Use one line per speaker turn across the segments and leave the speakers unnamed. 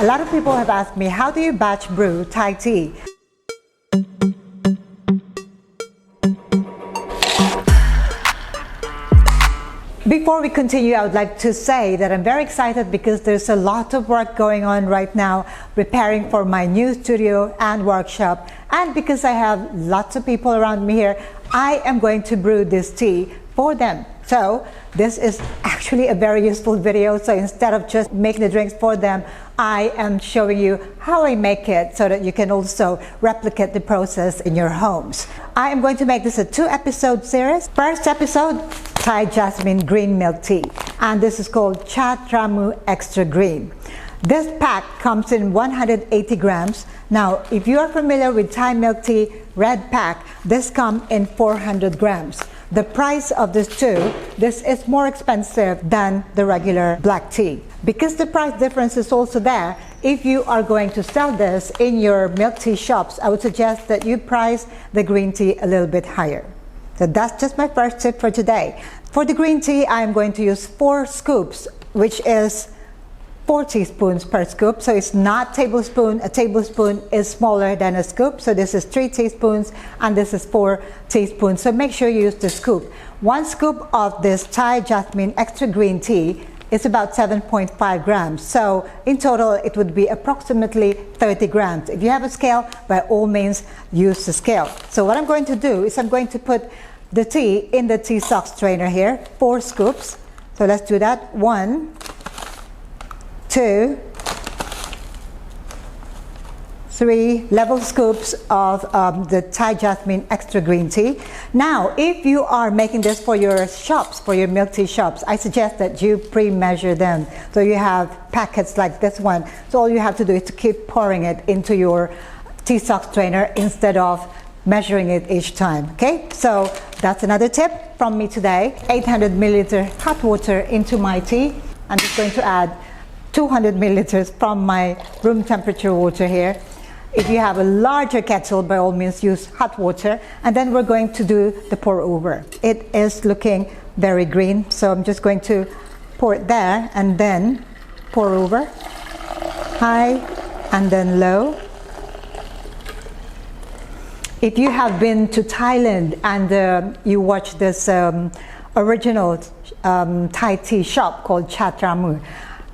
A lot of people have asked me, how do you batch brew Thai tea? Before we continue, I would like to say that I'm very excited because there's a lot of work going on right now preparing for my new studio and workshop, and because I have lots of people around me here, I am going to brew this tea for them. So this is actually a very useful video. So instead of just making the drinks for them, I am showing you how I make it so that you can also replicate the process in your homes. I am going to make this a 2-episode series. First episode, Thai Jasmine Green Milk Tea, and this is called Chatramue Extra Green. This pack comes in 180 grams. Now, if you are familiar with Thai milk tea red pack, this comes in 400 grams. The price of this two, this is more expensive than the regular black tea. Because the price difference is also there, if you are going to sell this in your milk tea shops, I would suggest that you price the green tea a little bit higher. So that's just my first tip for today. For the green tea, I am going to use 4 scoops, which is 4 teaspoons per scoop. So it's not tablespoon. A tablespoon is smaller than a scoop. So this is 3 teaspoons and this is 4 teaspoons. So make sure you use the scoop. 1 scoop of this Thai Jasmine Extra Green Tea is about 7.5 grams. So in total, it would be approximately 30 grams. If you have a scale, by all means, use the scale. So what I'm going to do is I'm going to put the tea in the tea sock strainer here, 4 scoops. So let's do that. 1, 2, 3 level scoops of the Thai Jasmine Extra Green Tea. Now, if you are making this for your shops, for your milk tea shops, I suggest that you pre-measure them. So you have packets like this one. So all you have to do is to keep pouring it into your tea sock strainer instead of measuring it each time. Okay, so that's another tip from me today. 800 milliliter hot water into my tea. I'm just going to add 200 milliliters from my room temperature water here. If you have a larger kettle, by all means use hot water, and then we're going to do the pour over. It is looking very green, so I'm just going to pour it there and then pour over, high and then low. If you have been to Thailand and you watch this original Thai tea shop called Chatramue,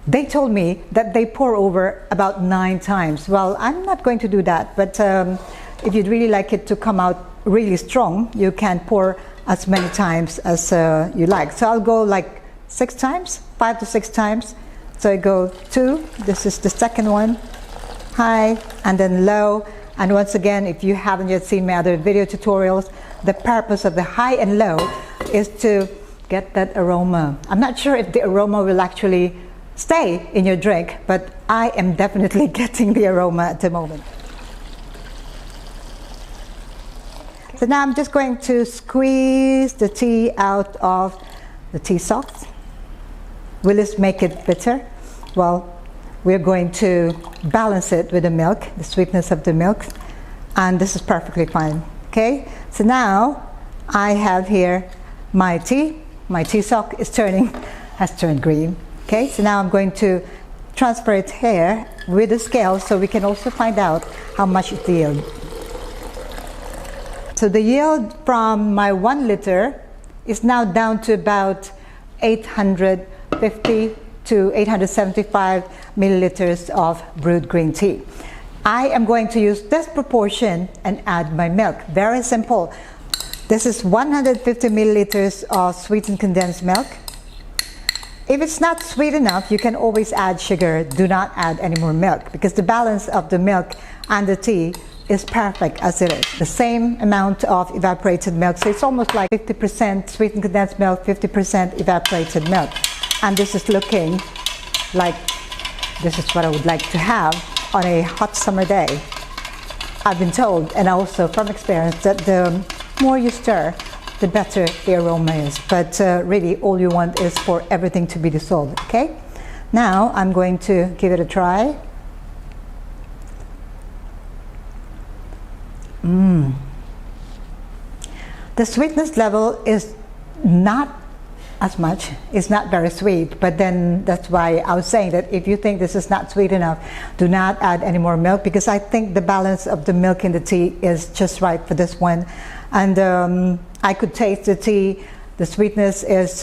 they told me that they pour over about 9 times. Well, I'm not going to do that, but if you'd really like it to come out really strong, you can pour as many times as you like. So I'll go like 6 times, 5 to 6 times. So I go 2, this is the second one, high and then low. And once again, if you haven't yet seen my other video tutorials, the purpose of the high and low is to get that aroma. I'm not sure if the aroma will actually stay in your drink, but I am definitely getting the aroma at the moment. So now I'm just going to squeeze the tea out of the tea socks. Will this make it bitter? Well, we're going to balance it with the milk, the sweetness of the milk, and this is perfectly fine. Okay, so now I have here my tea. My tea sock is has turned green. Okay, so now I'm going to transfer it here with a scale so we can also find out how much it yields. So the yield from my 1 liter is now down to about 850 to 875 milliliters of brewed green tea. I am going to use this proportion and add my milk. Very simple. This is 150 milliliters of sweetened condensed milk. If it's not sweet enough, you can always add sugar. Do not add any more milk because the balance of the milk and the tea is perfect as it is. The same amount of evaporated milk. So it's almost like 50% sweetened condensed milk, 50% evaporated milk. And this is looking like this is what I would like to have on a hot summer day. I've been told, and also from experience, that the more you stir, the better the aroma is. But really, all you want is for everything to be dissolved, okay? Now, I'm going to give it a try. The sweetness level is not as much. It's not very sweet, but then that's why I was saying that if you think this is not sweet enough, do not add any more milk, because I think the balance of the milk in the tea is just right for this one. And I could taste the tea. The sweetness is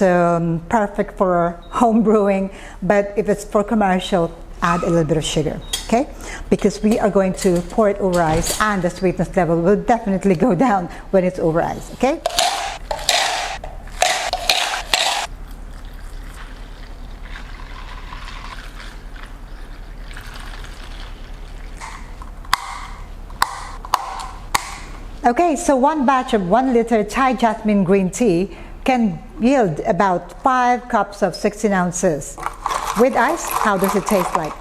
perfect for home brewing, but if it's for commercial, add a little bit of sugar, okay? Because we are going to pour it over ice, and the sweetness level will definitely go down when it's over ice, okay? Okay, so one batch of 1 liter Thai jasmine green tea can yield about 5 cups of 16 ounces. With ice, how does it taste like?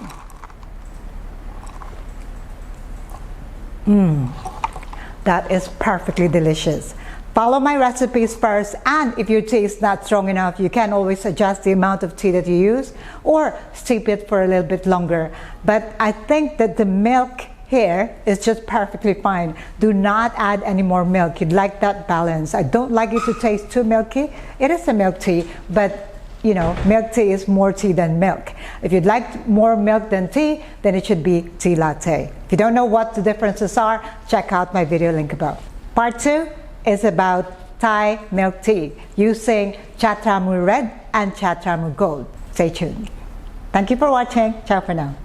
That is perfectly delicious. Follow my recipes first, and if your tea is not strong enough, you can always adjust the amount of tea that you use or steep it for a little bit longer. But I think that the milk here is just perfectly fine. Do not add any more milk. You'd like that balance. I don't like it to taste too milky. It is a milk tea, but you know, milk tea is more tea than milk. If you'd like more milk than tea, then it should be tea latte. If you don't know what the differences are, check out my video link above. Part 2 is about Thai milk tea using Chatramue Red and Chatramue Gold. Stay tuned. Thank you for watching. Ciao for now.